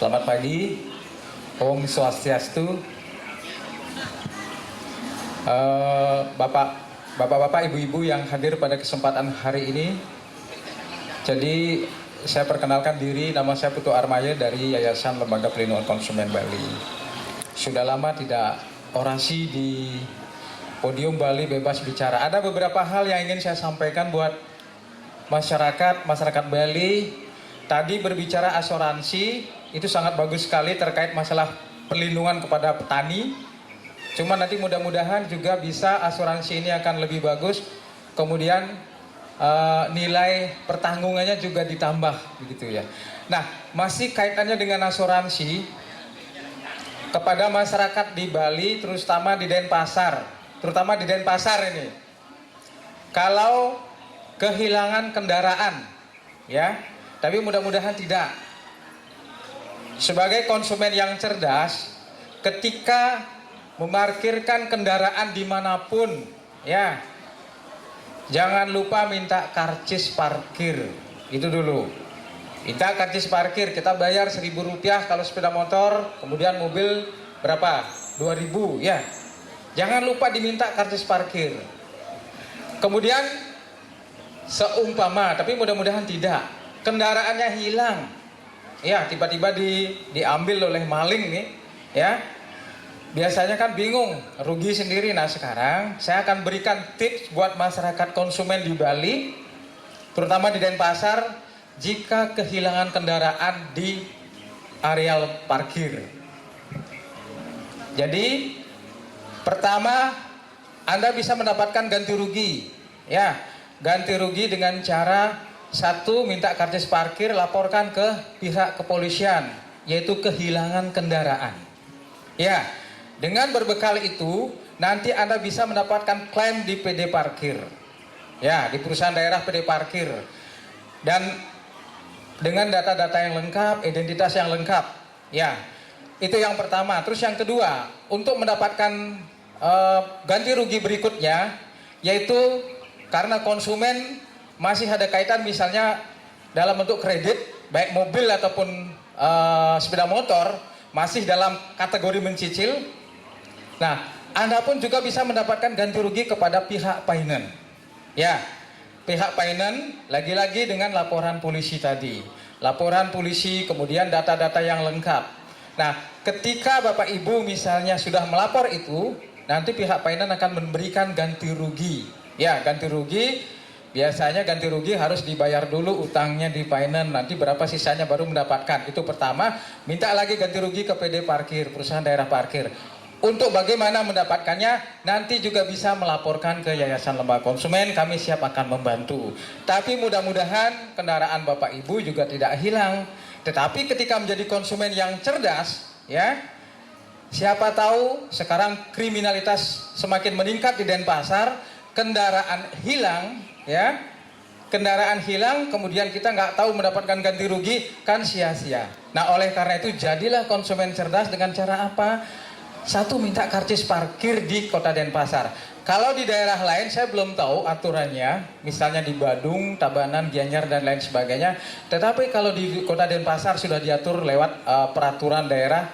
Selamat pagi, Om Swastiastu. Bapak-bapak, ibu-ibu yang hadir pada kesempatan hari ini. Jadi saya perkenalkan diri, nama saya Putu Armaya dari Yayasan Lembaga Pelindungan Konsumen Bali. Sudah lama tidak orasi di podium Bali Bebas Bicara. Ada beberapa hal yang ingin saya sampaikan buat masyarakat Bali. Tadi berbicara asuransi, itu sangat bagus sekali terkait masalah perlindungan kepada petani. Cuma nanti mudah-mudahan juga bisa asuransi ini akan lebih bagus. Kemudian nilai pertanggungannya juga ditambah, begitu ya. Nah, masih kaitannya dengan asuransi kepada masyarakat di Bali, terutama di Denpasar ini. Kalau kehilangan kendaraan, ya. Tapi mudah-mudahan tidak. Sebagai konsumen yang cerdas, ketika memarkirkan kendaraan dimanapun, ya, jangan lupa minta karcis parkir. Itu dulu. Minta karcis parkir, kita bayar Rp1.000 kalau sepeda motor, kemudian mobil berapa? 2.000, ya. Jangan lupa diminta karcis parkir. Kemudian seumpama, tapi mudah-mudahan tidak, kendaraannya hilang, ya, tiba-tiba diambil oleh maling nih, ya. Biasanya kan bingung, rugi sendiri. Nah, sekarang saya akan berikan tips buat masyarakat konsumen di Bali, terutama di Denpasar, jika kehilangan kendaraan di areal parkir. Jadi, pertama, Anda bisa mendapatkan ganti rugi, ya. Ganti rugi dengan cara: satu, minta karcis parkir, laporkan ke pihak kepolisian, yaitu kehilangan kendaraan. Ya, dengan berbekal itu, nanti Anda bisa mendapatkan klaim di PD Parkir. Ya, di perusahaan daerah PD Parkir. Dan dengan data-data yang lengkap, identitas yang lengkap. Ya, itu yang pertama. Terus yang kedua, untuk mendapatkan ganti rugi berikutnya, yaitu karena konsumen masih ada kaitan misalnya dalam bentuk kredit, baik mobil ataupun sepeda motor, masih dalam kategori mencicil. Nah, Anda pun juga bisa mendapatkan ganti rugi kepada pihak finance. Ya, pihak finance lagi-lagi dengan laporan polisi tadi. Laporan polisi, kemudian data-data yang lengkap. Nah, ketika Bapak Ibu misalnya sudah melapor itu, nanti pihak finance akan memberikan ganti rugi. Ya, ganti rugi. Biasanya ganti rugi harus dibayar dulu utangnya di finance, nanti berapa sisanya baru mendapatkan. Itu pertama. Minta lagi ganti rugi ke PD Parkir, perusahaan daerah parkir. Untuk bagaimana mendapatkannya, nanti juga bisa melaporkan ke Yayasan Lembaga Konsumen, kami siap akan membantu. Tapi mudah-mudahan kendaraan Bapak Ibu juga tidak hilang. Tetapi ketika menjadi konsumen yang cerdas, ya, siapa tahu sekarang kriminalitas semakin meningkat di Denpasar, kendaraan hilang, ya, kendaraan hilang, kemudian kita nggak tahu mendapatkan ganti rugi, kan sia-sia. Nah, oleh karena itu jadilah konsumen cerdas dengan cara apa? Satu, minta karcis parkir di kota Denpasar. Kalau di daerah lain saya belum tahu aturannya, misalnya di Badung, Tabanan, Gianyar dan lain sebagainya. Tetapi kalau di kota Denpasar sudah diatur lewat peraturan daerah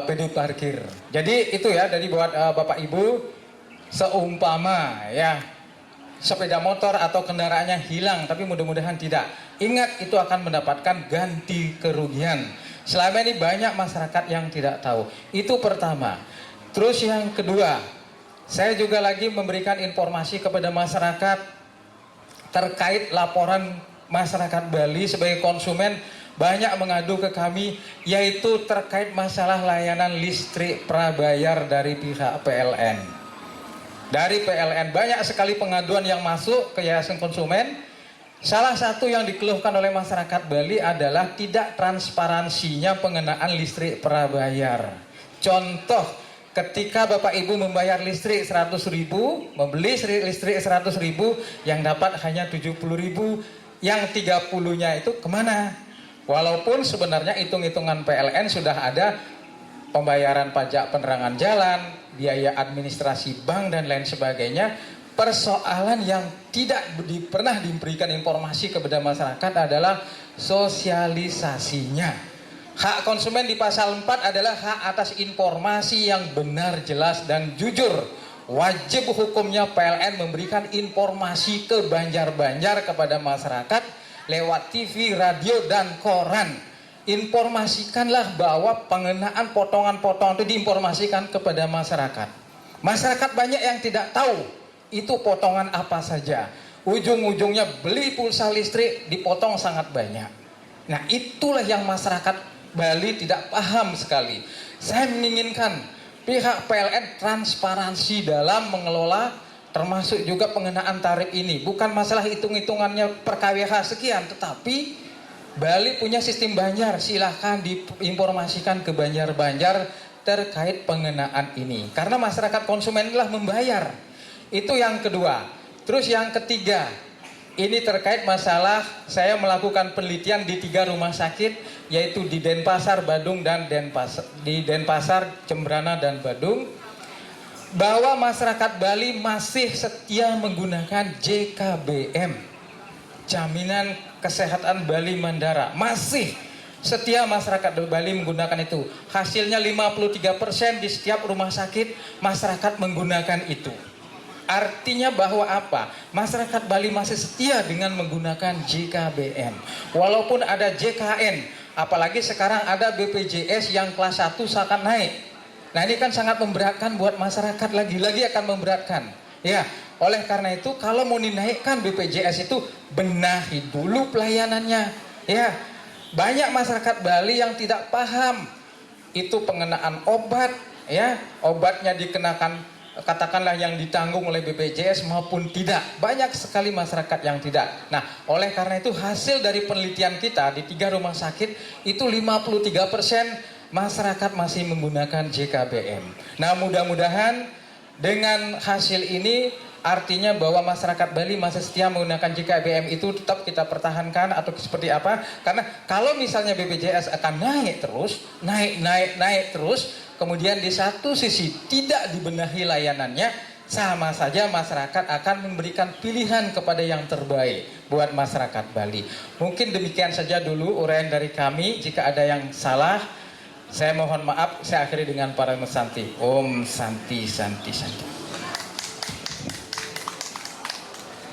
PD parkir. Jadi itu ya, dari buat Bapak Ibu, seumpama ya sepeda motor atau kendaraannya hilang, tapi mudah-mudahan tidak. Ingat, itu akan mendapatkan ganti kerugian. Selama ini banyak masyarakat yang tidak tahu. Itu pertama. Terus yang kedua, saya juga lagi memberikan informasi kepada masyarakat terkait laporan masyarakat Bali sebagai konsumen banyak mengadu ke kami, yaitu terkait masalah layanan listrik prabayar dari pihak PLN. Dari PLN banyak sekali pengaduan yang masuk ke Yayasan Konsumen. Salah satu yang dikeluhkan oleh masyarakat Bali adalah tidak transparansinya pengenaan listrik prabayar. Contoh, ketika Bapak Ibu membayar listrik 100.000, membeli listrik 100.000, yang dapat hanya 70.000, yang 30-nya itu kemana? Walaupun sebenarnya hitung-hitungan PLN sudah ada pembayaran pajak penerangan jalan, biaya administrasi bank dan lain sebagainya. Persoalan yang tidak pernah diberikan informasi kepada masyarakat adalah sosialisasinya. Hak konsumen di pasal 4 adalah hak atas informasi yang benar, jelas, dan jujur. Wajib hukumnya PLN memberikan informasi ke Banjar-Banjar kepada masyarakat lewat TV, radio, dan koran. Informasikanlah bahwa pengenaan potongan-potongan itu diinformasikan kepada masyarakat. Masyarakat banyak yang tidak tahu itu potongan apa saja. Ujung-ujungnya beli pulsa listrik dipotong sangat banyak. Nah, itulah yang masyarakat Bali tidak paham sekali. Saya menginginkan pihak PLN transparansi dalam mengelola, termasuk juga pengenaan tarif ini. Bukan masalah hitung-hitungannya per kWh sekian, tetapi Bali punya sistem Banjar, silahkan diinformasikan ke Banjar-Banjar terkait pengenaan ini. Karena masyarakat konsumen telah membayar. Itu yang kedua. Terus yang ketiga, ini terkait masalah saya melakukan penelitian di 3 rumah sakit, yaitu di Denpasar, Badung, dan di Denpasar, Jembrana, dan Badung, bahwa masyarakat Bali masih setia menggunakan JKBM, Jaminan Kesehatan Bali Mandara. Masih setia masyarakat Bali menggunakan itu. Hasilnya 53% di setiap rumah sakit masyarakat menggunakan itu. Artinya bahwa apa? Masyarakat Bali masih setia dengan menggunakan JKBM. Walaupun ada JKN, apalagi sekarang ada BPJS yang kelas 1 seakan naik. Nah, ini kan sangat memberatkan buat masyarakat, lagi-lagi akan memberatkan. Ya, oleh karena itu kalau mau dinaikkan BPJS itu benahi dulu pelayanannya. Ya, banyak masyarakat Bali yang tidak paham itu pengenaan obat, ya, obatnya dikenakan katakanlah yang ditanggung oleh BPJS maupun tidak. Banyak sekali masyarakat yang tidak. Nah, oleh karena itu hasil dari penelitian kita di 3 rumah sakit itu 53% masyarakat masih menggunakan JKBM. Nah, mudah-mudahan dengan hasil ini artinya bahwa masyarakat Bali masih setia menggunakan JKBM itu tetap kita pertahankan atau seperti apa? Karena kalau misalnya BPJS akan naik terus, naik terus, kemudian di satu sisi tidak dibenahi layanannya, sama saja masyarakat akan memberikan pilihan kepada yang terbaik buat masyarakat Bali. Mungkin demikian saja dulu uraian dari kami. Jika ada yang salah, saya mohon maaf. Saya akhiri dengan para Santi. Om Santi Santi Santi.